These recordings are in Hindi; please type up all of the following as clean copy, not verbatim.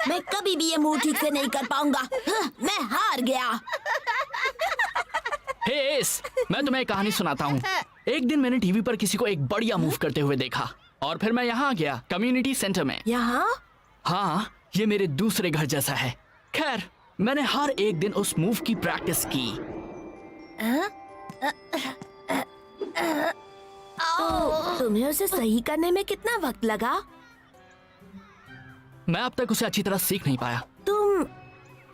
मैं कभी भी ये मूव ठीक से नहीं कर पाऊंगा। मैं हार गया। हे एस, मैं तुम्हें एक कहानी सुनाता हूँ। एक दिन मैंने टीवी पर किसी को एक बढ़िया मूव करते हुए देखा और फिर मैं यहाँ आ गया, कम्युनिटी सेंटर में। यहाँ? हाँ, ये मेरे दूसरे घर जैसा है। खैर, मैंने हर एक दिन उस मूव की प्रैक्टिस की। तुम्हें उसे सही करने में कितना वक्त लगा? मैं अब तक उसे अच्छी तरह सीख नहीं पाया। तुम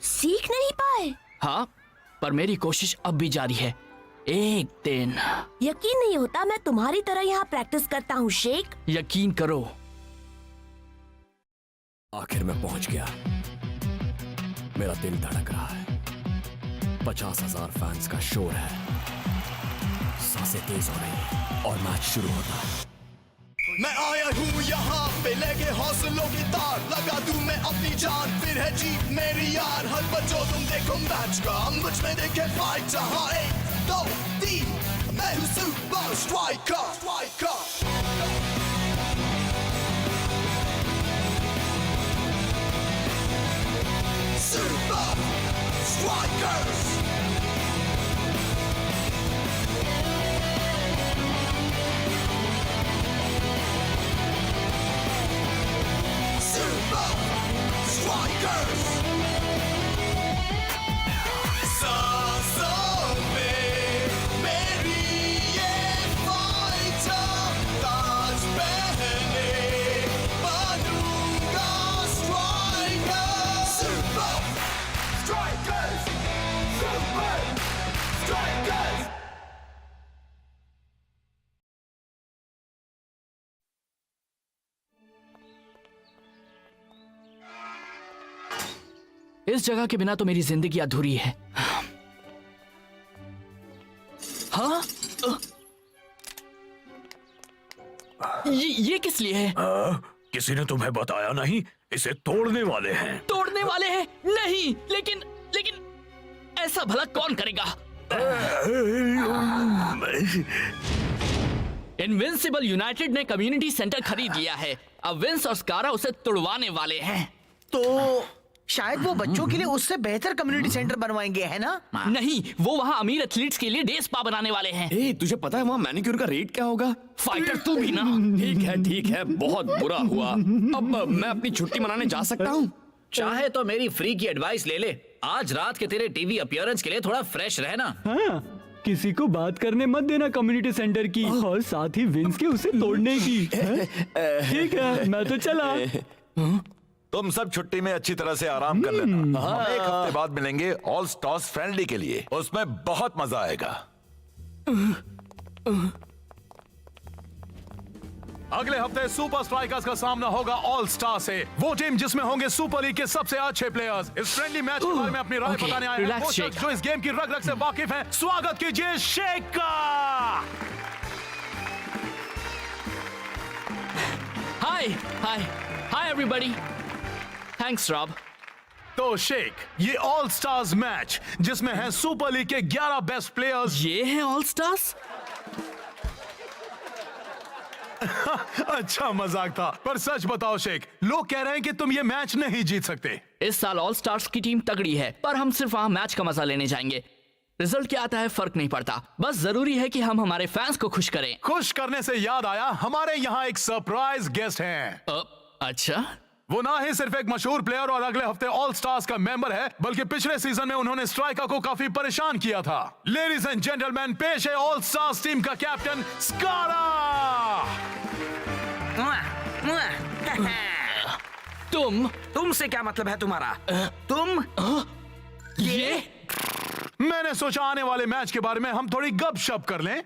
सीख नहीं पाए? हाँ, पर मेरी कोशिश अब भी जारी है। एक दिन। यकीन नहीं होता मैं तुम्हारी तरह यहाँ प्रैक्टिस करता हूँ शेख। यकीन करो। आखिर मैं पहुंच गया। मेरा दिल धड़क रहा है। 50,000 फैंस का शोर है। सांसें तेज हो रही हैं और मैच शुरू होता है। मैं आया हूँ यहाँ पे लेके हौसलों की तार, लगा दूं मैं अपनी जान, फिर है जीत मेरी यार। हर बच्चों तुम देखो मैच का, मुझ में देखे फाइट। जहाँ 1, 2, 3 मैं हूँ super striker. Super Strikers! Super Strikers! सांसों में मेरी ये फाइटर, ताज पहने बनूंगा striker. Super Strikers! Super Strikers! इस जगह के बिना तो मेरी जिंदगी अधूरी है। हाँ? ये किस लिए है? किसी ने तुम्हें बताया नहीं? इसे तोड़ने वाले हैं। तोड़ने वाले हैं? नहीं, लेकिन ऐसा भला कौन करेगा? इनविंसिबल यूनाइटेड ने कम्युनिटी सेंटर खरीद लिया है। अब विंस और स्कारा उसे तुड़वाने वाले हैं। तो शायद वो बच्चों के लिए उससे बेहतर कम्युनिटी सेंटर बनवाएंगे, है ना? नहीं, वो वहाँ अमीर एथलीट्स के लिए डे स्पा बनाने वाले हैं। ए, तुझे पता है वहाँ मैनिक्योर का रेट क्या होगा? फाइटर तू भी ना। ठीक है, बहुत बुरा हुआ। अब मैं अपनी छुट्टी मनाने जा सकता हूँ? चाहे तो मेरी फ्री की एडवाइस ले ले। आज रात के तेरे टीवी अपीयरेंस के लिए थोड़ा फ्रेश रहना। हाँ, किसी को बात करने मत देना कम्युनिटी सेंटर की और साथ ही विंस के उसे तोड़ने की। ठीक है, मैं तो चला। तुम सब छुट्टी में अच्छी तरह से आराम कर लेना। हम एक हफ्ते बाद मिलेंगे ऑल स्टार्स फ्रेंडली के लिए। उसमें बहुत मजा आएगा। अगले हफ्ते सुपर स्ट्राइकर्स का सामना होगा ऑल स्टार से, वो टीम जिसमें होंगे सुपर लीग के सबसे अच्छे प्लेयर्स। इस फ्रेंडली मैच के बारे में अपनी राय बताने आए हैं वो शख्स जो इस गेम की रग रग से वाकिफ हैं। स्वागत कीजिए शेख का। Hi everybody. Thanks Rob. तो शेख, ये ऑल स्टार्स मैच जिसमें है सुपर लीग के 11 बेस्ट प्लेयर्स। ये है ऑल स्टार्स? अच्छा मजाक था, पर सच बताओ शेख, लोग कह रहे हैं कि तुम ये मैच नहीं जीत सकते। इस साल ऑल स्टार्स की टीम तगड़ी है, पर हम सिर्फ वहां मैच का मजा लेने जाएंगे। रिजल्ट क्या आता है फर्क नहीं पड़ता, बस जरूरी है कि हम हमारे फैंस को खुश करें। खुश करने से याद आया, हमारे यहाँ एक सरप्राइज गेस्ट हैं। अच्छा? वो ना ही सिर्फ एक मशहूर प्लेयर और अगले हफ्ते ऑल स्टार्स का मेंबर है, बल्कि पिछले सीजन में उन्होंने स्ट्राइकर को काफी परेशान किया था। लेडीज एंड जेंटलमैन, पेश है ऑल स्टार्स टीम का कैप्टन स्कारा। तुमसे क्या मतलब है तुम्हारा? तुम ये मैंने सोचा आने वाले मैच के बारे में हम थोड़ी गपशप कर लें।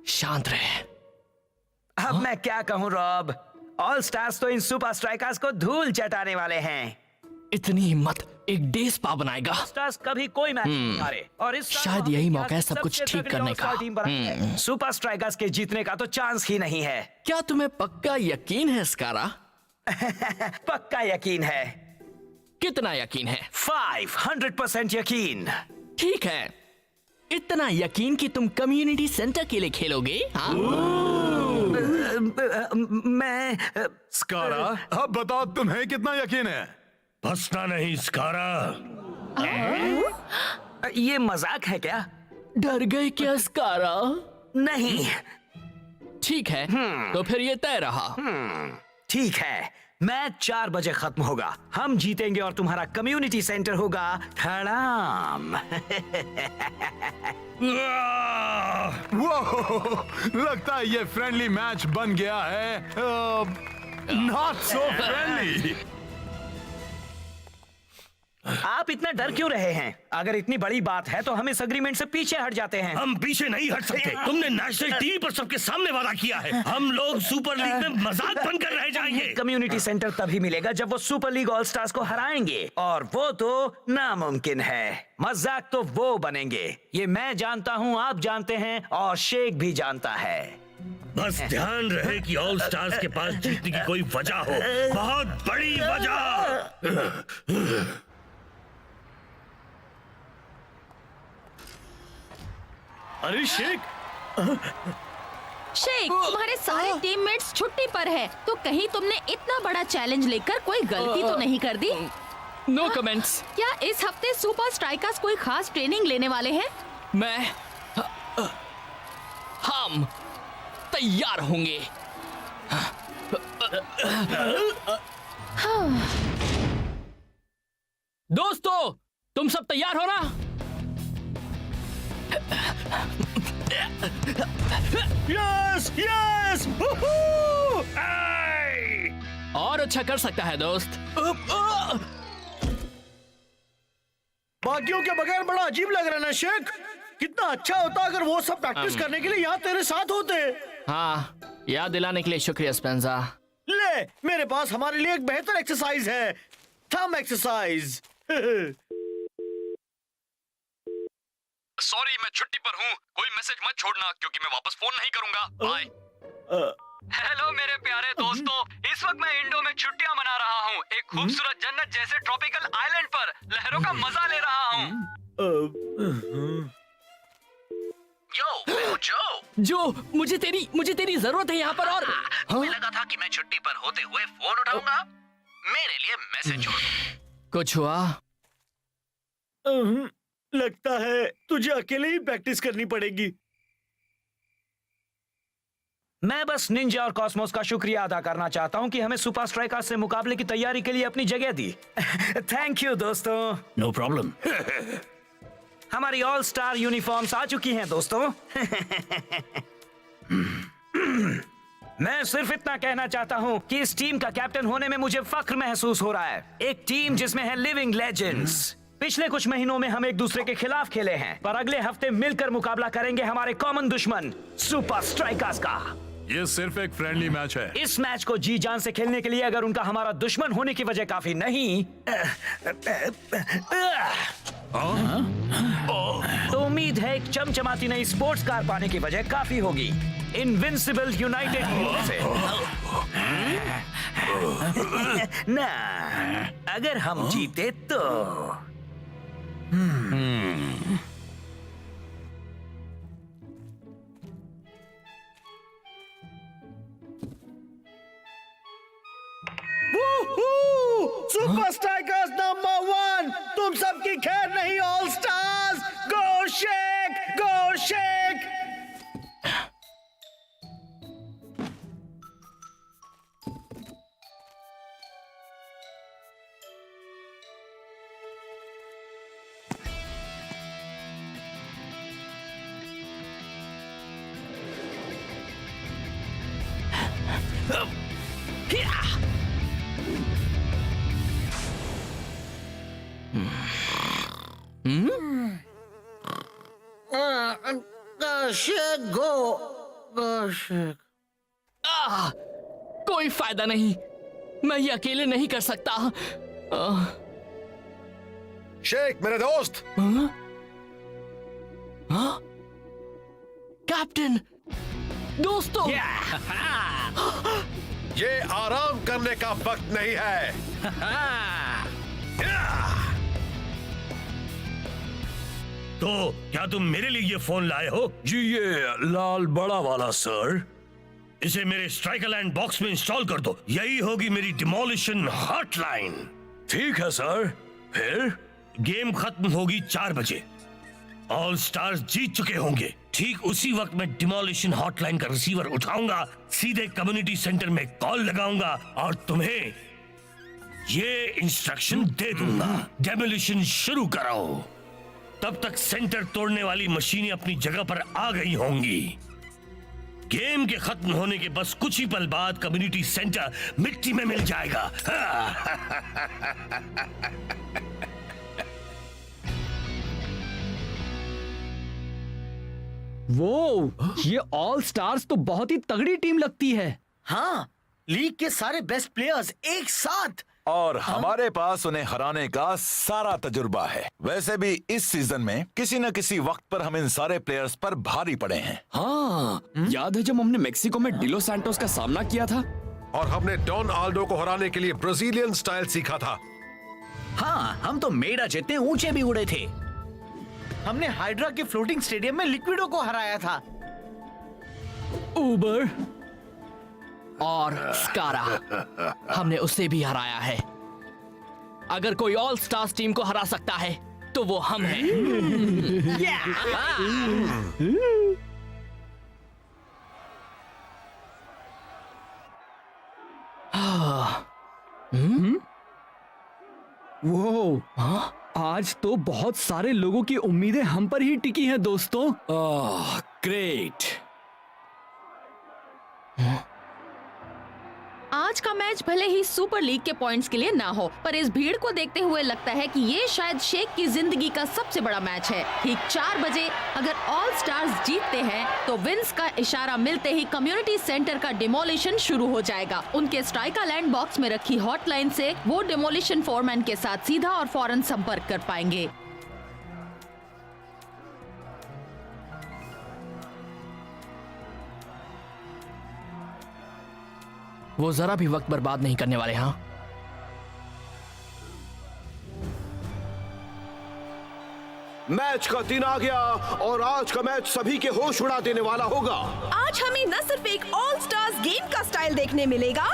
शांत रहे। अब मैं क्या कहूं रॉब, ऑल स्टार्स तो इन सुपर स्ट्राइकर्स को धूल चटाने वाले हैं। इतनी हिम्मत एक डे स्पा बनाएगा। स्टार्स कभी कोई मैच नहीं हारे और इस साल शायद वो यही अपने मौका है यहाँ सब कुछ सबसे ठीक तगड़ी करने ऑल-स्टार का। टीम बनाई है। सुपर स्ट्राइकर्स के जीतने का तो चांस ही नहीं है। क्या तुम्हें पक्का यकीन है स्कारा? पक्का यकीन है। कितना यकीन है? 500% यकीन। ठीक है, इतना यकीन कि तुम कम्युनिटी सेंटर के लिए खेलोगे? हाँ? मैं स्कारा, अब बताओ तुम्हें कितना यकीन है? बसना नहीं स्कारा। ये मजाक है क्या? डर गए क्या स्कारा? नहीं। ठीक है, तो फिर ये तय रहा। ठीक है, मैच 4 बजे खत्म होगा। हम जीतेंगे और तुम्हारा कम्युनिटी सेंटर होगा धड़ाम। वो लगता है ये फ्रेंडली मैच बन गया है। Not so friendly. आप इतना डर क्यों रहे हैं? अगर इतनी बड़ी बात है तो हम इस अग्रीमेंट से पीछे हट जाते हैं। हम पीछे नहीं हट सकते। तुमने नेशनल टीवी पर सबके सामने वादा किया है। हम लोग सुपर लीग में मजाक बनकर रह जाएंगे। कम्युनिटी सेंटर तभी मिलेगा जब वो सुपर लीग ऑल स्टार्स को हराएंगे और वो तो नामुमकिन है। मजाक तो वो बनेंगे। ये मैं जानता हूँ, आप जानते हैं और शेख भी जानता है। बस ध्यान रहे कि ऑल स्टार्स के पास जीतने की कोई वजह हो, बहुत बड़ी वजह। अरे शेख, शेख, तुम्हारे सारे टीममेट्स छुट्टी पर है, तो कहीं तुमने इतना बड़ा चैलेंज लेकर कोई गलती तो नहीं कर दी? No comments. क्या इस हफ्ते सुपर स्ट्राइकर्स कोई खास ट्रेनिंग लेने वाले हैं? हम तैयार होंगे। दोस्तों, तुम सब तैयार हो ना? यस यस, और अच्छा कर सकता है दोस्त। बाकियों के बगैर बड़ा अजीब लग रहा है ना शेख। कितना अच्छा होता अगर वो सब प्रैक्टिस करने के लिए यहाँ तेरे साथ होते। हाँ, याद दिलाने के लिए शुक्रिया स्पेंजा। ले, मेरे पास हमारे लिए एक बेहतर एक्सरसाइज है, थंब एक्सरसाइज। सॉरी, मैं छुट्टी पर हूँ। कोई मैसेज मत छोड़ना क्योंकि मैं वापस फोन नहीं करूंगा। बाय। हेलो मेरे प्यारे दोस्तों, इस वक्त मैं इंडो में छुट्टियां मना रहा हूँ। एक खूबसूरत जन्नत जैसे ट्रॉपिकल आइलैंड पर लहरों का मजा ले रहा हूँ। जो मुझे तेरी जरूरत है यहाँ पर। और मुझे लगा था कि मैं छुट्टी पर होते हुए फोन उठाऊंगा। मेरे लिए मैसेज छोड़ दो। कुछ हुआ? लगता है तुझे अकेले ही प्रैक्टिस करनी पड़ेगी। मैं बस निंजा और कॉस्मोस का शुक्रिया अदा करना चाहता हूं कि हमें सुपर स्ट्राइकर्स से मुकाबले की तैयारी के लिए अपनी जगह दी। थैंक यू दोस्तों। No problem. हमारी ऑल स्टार यूनिफॉर्म्स आ चुकी हैं दोस्तों। मैं सिर्फ इतना कहना चाहता हूं कि इस टीम का कैप्टन होने में मुझे फख्र महसूस हो रहा है। एक टीम जिसमें है लिविंग लेजेंड्स। पिछले कुछ महीनों में हम एक दूसरे के खिलाफ खेले हैं, पर अगले हफ्ते मिलकर मुकाबला करेंगे हमारे कॉमन दुश्मन सुपर स्ट्राइकर्स का। ये सिर्फ एक फ्रेंडली मैच है। इस मैच को जी जान से खेलने के लिए अगर उनका हमारा दुश्मन होने की वजह काफी नहीं तो उम्मीद है एक चमचमाती नई स्पोर्ट्स कार पाने की वजह काफी होगी। इनविंसिबल यूनाइटेड से ना, अगर हम जीते तो सुपर स्ट्राइकर्स नंबर 1, तुम सबकी खैर नहीं ऑल स्टार्स। गो शेक, गो शेक। कोई फायदा नहीं, मैं ये अकेले नहीं कर सकता। शेख मेरे दोस्त। कैप्टन, दोस्तों, ये आराम करने का वक्त नहीं है। तो क्या तुम मेरे लिए ये फोन लाए हो? जी ये लाल बड़ा वाला सर। इसे मेरे स्ट्राइकर लैंड बॉक्स में इंस्टॉल कर दो। यही होगी मेरी डिमोलिशन हॉटलाइन। ठीक है सर। फिर गेम खत्म होगी 4 बजे। ऑल स्टार्स जीत चुके होंगे। ठीक उसी वक्त मैं डिमोलिशन हॉटलाइन का रिसीवर उठाऊंगा, सीधे कम्युनिटी सेंटर में कॉल लगाऊंगा और तुम्हें ये इंस्ट्रक्शन दे दूंगा, डेमोलिशन शुरू कराओ। तब तक सेंटर तोड़ने वाली मशीनें अपनी जगह पर आ गई होंगी। गेम के खत्म होने के बस कुछ ही पल बाद कम्युनिटी सेंटर मिट्टी में मिल जाएगा। वो ये ऑल स्टार्स तो बहुत ही तगड़ी टीम लगती है। हाँ, लीग के सारे बेस्ट प्लेयर्स एक साथ। और हमारे पास उन्हें हराने का सारा तजुर्बा है। वैसे भी इस सीजन में किसी न किसी वक्त पर हम इन सारे प्लेयर्स पर भारी पड़े हैं। हाँ, याद है जब हमने मेक्सिको में डिलो सैंटोस का सामना किया था? और हमने डॉन आल्डो को हराने के लिए ब्राजीलियन स्टाइल सीखा था। हाँ, हम तो मेडा जितने ऊंचे भी उड़े थे। हमने हाइड्रा के फ्लोटिंग स्टेडियम में लिक्विडो को हराया था। ऊबर और स्कारा, हमने उसे भी हराया है। अगर कोई ऑल स्टार्स टीम को हरा सकता है तो वो हम हैं। वो आज तो बहुत सारे लोगों की उम्मीदें हम पर ही टिकी हैं दोस्तों। ग्रेट। आज का मैच भले ही सुपर लीग के पॉइंट्स के लिए ना हो, पर इस भीड़ को देखते हुए लगता है कि ये शायद शेख की जिंदगी का सबसे बड़ा मैच है। ठीक 4 बजे अगर ऑल स्टार्स जीतते हैं तो विंस का इशारा मिलते ही कम्युनिटी सेंटर का डिमोलिशन शुरू हो जाएगा। उनके स्ट्राइकर लैंड बॉक्स में रखी हॉटलाइन से वो डिमोलिशन फोरमैन के साथ सीधा और फौरन संपर्क कर पाएंगे। वो जरा भी वक्त बर्बाद नहीं करने वाले। हाँ, मैच का दिन आ गया और आज का मैच सभी के होश उड़ा देने वाला होगा। आज हमें न सिर्फ एक ऑल स्टार्स गेम का स्टाइल देखने मिलेगा,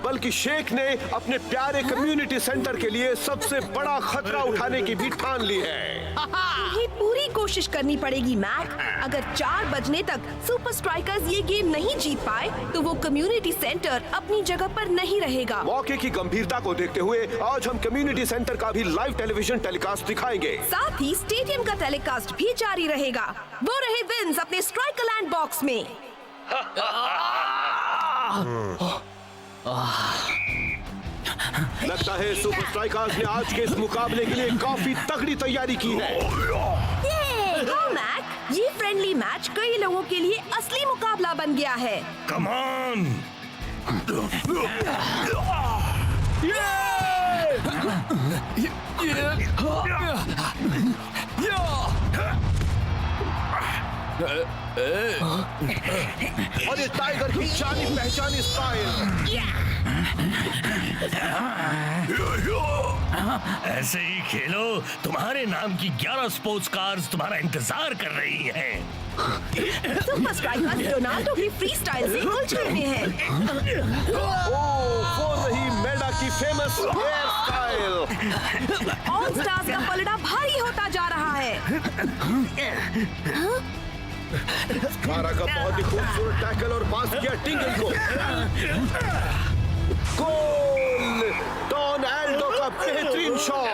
बल्कि शेख ने अपने प्यारे कम्युनिटी सेंटर के लिए सबसे बड़ा खतरा उठाने की भी ठान ली है। तुम्हें पूरी कोशिश करनी पड़ेगी मैक। अगर 4 बजने तक सुपर स्ट्राइकर्स ये गेम नहीं जीत पाए तो वो कम्युनिटी सेंटर अपनी जगह पर नहीं रहेगा। मौके की गंभीरता को देखते हुए आज हम कम्युनिटी सेंटर का भी लाइव टेलीविजन टेलीकास्ट दिखाएंगे। साथ ही स्टेडियम का टेलीकास्ट भी जारी रहेगा। वो रहे विंस अपने स्ट्राइकर लैंड बॉक्स में। लगता है सुपर स्ट्राइकर्स ने आज के इस मुकाबले के लिए काफी तगड़ी तैयारी की है। हाँ मैक, ये फ्रेंडली मैच कई लोगों के लिए असली मुकाबला बन गया है। Come on. और ये टाइगर की जानी पहचानी स्टाइल। ऐसे ही खेलो, तुम्हारे नाम की 11 स्पोर्ट्स कार्स तुम्हारा इंतजार कर रही हैं। सुपर स्ट्राइकर्स रोनाल्डो की फ्री स्टाइल से उलझे हुए हैं। वो रही मेडा की famous hairstyle. All stars का पलड़ा भारी होता जा रहा है। स्कारा का बहुत ही खूबसूरत टैकल और पास किया टिंगल को। गोल! डॉन एल्डो का बेहतरीन शॉट।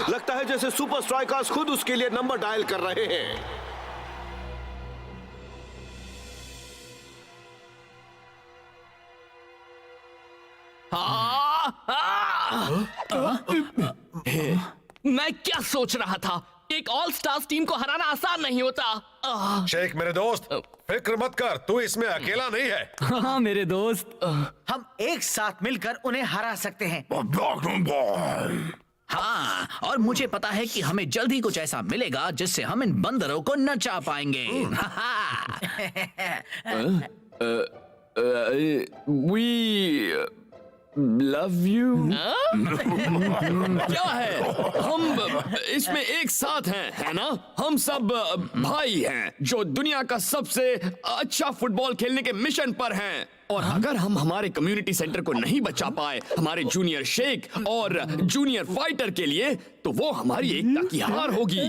लगता है जैसे सुपर स्ट्राइकर्स खुद उसके लिए नंबर डायल कर रहे हैं। मैं क्या सोच रहा था? एक ऑल स्टार्स टीम को हराना आसान नहीं होता। शेख मेरे दोस्त, फिक्र मत कर, तू इसमें अकेला नहीं है। हाँ मेरे दोस्त, हम एक साथ मिलकर उन्हें हरा सकते हैं। हाँ, और मुझे पता है कि हमें जल्द ही कुछ ऐसा मिलेगा जिससे हम इन बंदरों को नचा पाएंगे। We love you. क्या है, हम इसमें एक साथ हैं, है ना? हम सब भाई हैं जो दुनिया का सबसे अच्छा फुटबॉल खेलने के मिशन पर हैं। और अगर हम हमारे कम्युनिटी सेंटर को नहीं बचा पाए हमारे जूनियर शेख और जूनियर फाइटर के लिए, तो वो हमारी एकता की हार होगी।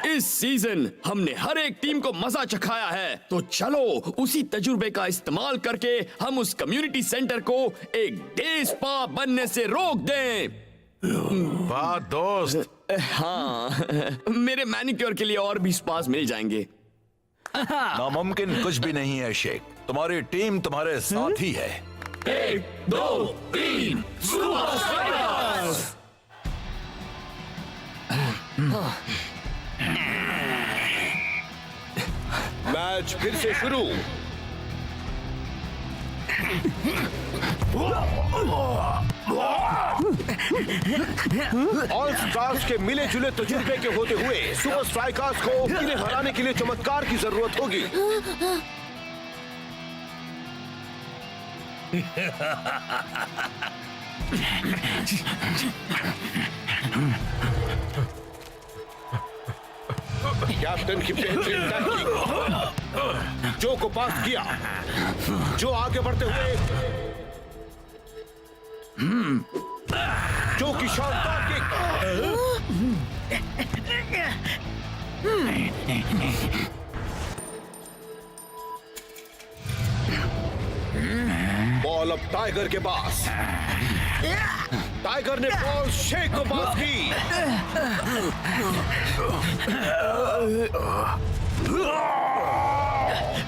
इस सीजन हमने हर एक टीम को मजा चखाया है, तो चलो उसी तजुर्बे का इस्तेमाल करके हम उस कम्युनिटी सेंटर को एक डे स्पा बनने से रोक दें। वाह दोस्त। हाँ, मेरे मैनिक्योर के लिए और भी स्पास मिल जाएंगे। नामुमकिन कुछ भी नहीं है शेख, तुम्हारी टीम तुम्हारे साथ ही है। 1, 2, 3 सुपर स्ट्राइकर्स। मैच फिर से शुरू। ऑल स्टार्स के मिले जुले तजुर्बे के होते हुए सुपर स्ट्राइकर्स को इन्हें हराने के लिए चमत्कार की जरूरत होगी। कैप्टन की बेहतरीन टैकलिंग, जो को पास किया, जो आगे बढ़ते हुए जो की शानदार बॉल अब टाइगर के पास। टाइगर ने बॉल शेख को पास की।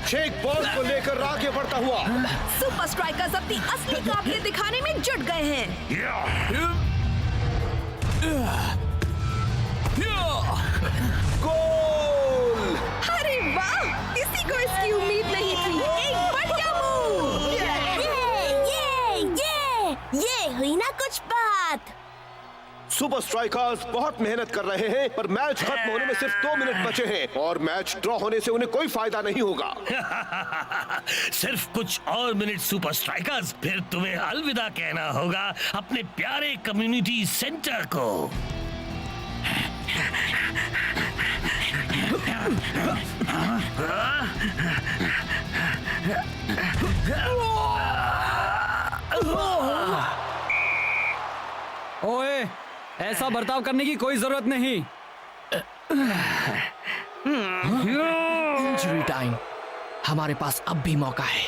शेख बॉल को लेकर आगे बढ़ता हुआ। सुपर स्ट्राइकर्स अपनी असली काबिलियत दिखाने में जुट गए हैं। गोल! अरे वाह, किसी को इसकी उम्मीद नहीं थी। एक बढ़िया मूव। ये हुई ना कुछ बात। सुपर स्ट्राइकर्स बहुत मेहनत कर रहे हैं, पर मैच खत्म होने में सिर्फ 2 मिनट बचे हैं और मैच ड्रॉ होने से उन्हें कोई फायदा नहीं होगा। सिर्फ कुछ और मिनट सुपर स्ट्राइकर्स, फिर तुम्हें अलविदा कहना होगा अपने प्यारे कम्युनिटी सेंटर को। ओए, ऐसा बर्ताव करने की कोई जरूरत नहीं। Injury time. हमारे पास अब भी मौका है।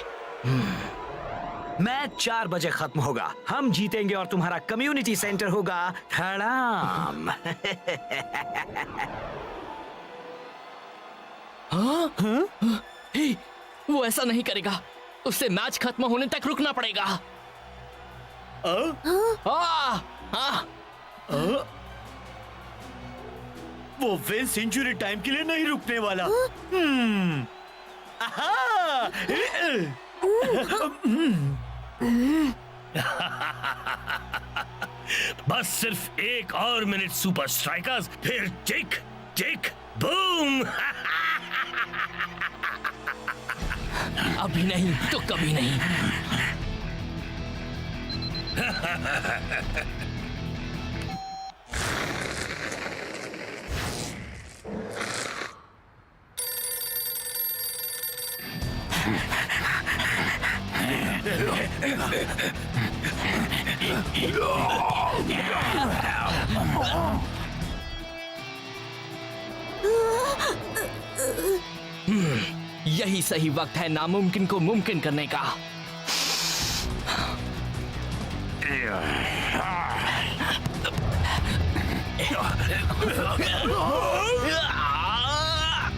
मैच 4 बजे खत्म होगा। हम जीतेंगे और तुम्हारा कम्युनिटी सेंटर होगा धड़ाम। हे, वो ऐसा नहीं करेगा। उसे मैच खत्म होने तक रुकना पड़ेगा। वो विंस इंजरी टाइम के लिए नहीं रुकने वाला। बस सिर्फ 1 और मिनट सुपर स्ट्राइकर्स, फिर टिक टिक बूम। अभी नहीं तो कभी नहीं। यही सही वक्त है नामुमकिन को मुमकिन करने का।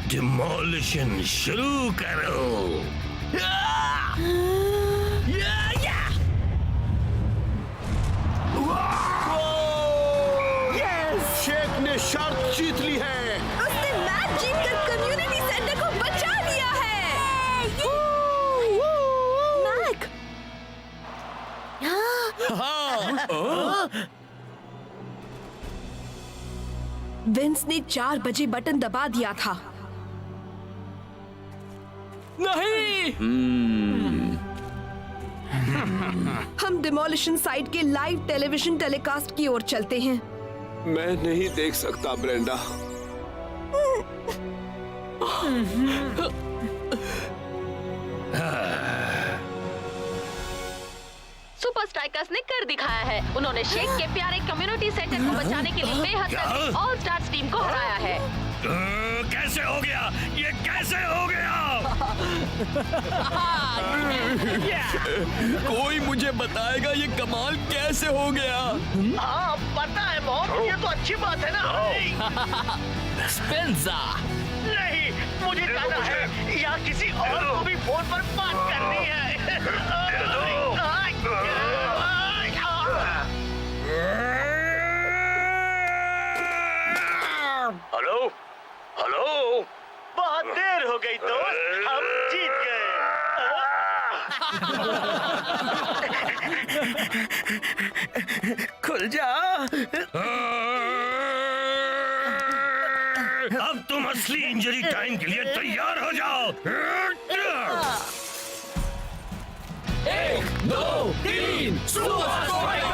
डिमोलिशन शुरू करो। शेख ने शर्त जीत ली है। उसने मैच जीतकर कम्युनिटी सेंटर को बचा लिया है। मैक, विंस ने 4 बजे बटन दबा दिया था। नहीं। हम डिमोलिशन साइट के लाइव टेलीविजन टेलीकास्ट की ओर चलते हैं। मैं नहीं देख सकता ब्रेंडा। सुपर स्ट्राइकर्स ने कर दिखाया है। उन्होंने शेख के प्यारे कम्युनिटी सेंटर को बचाने के लिए बेहद तगड़ी ऑल स्टार्स टीम को हराया है। कैसे हो गया? ये कैसे हो गया? कोई मुझे बताएगा ये कमाल कैसे हो गया? हाँ पता है मॉम, ये तो अच्छी बात है ना। स्पेंसर, नहीं, मुझे जाना है या किसी और को भी फोन पर बात करनी है। हेलो हेलो, बहुत देर हो गई दोस्त, हम जीत गए। खुल जा। अब तुम असली इंजरी टाइम के लिए तैयार हो जाओ। 1, 2, 3, सुपर स्ट्राइकर्स!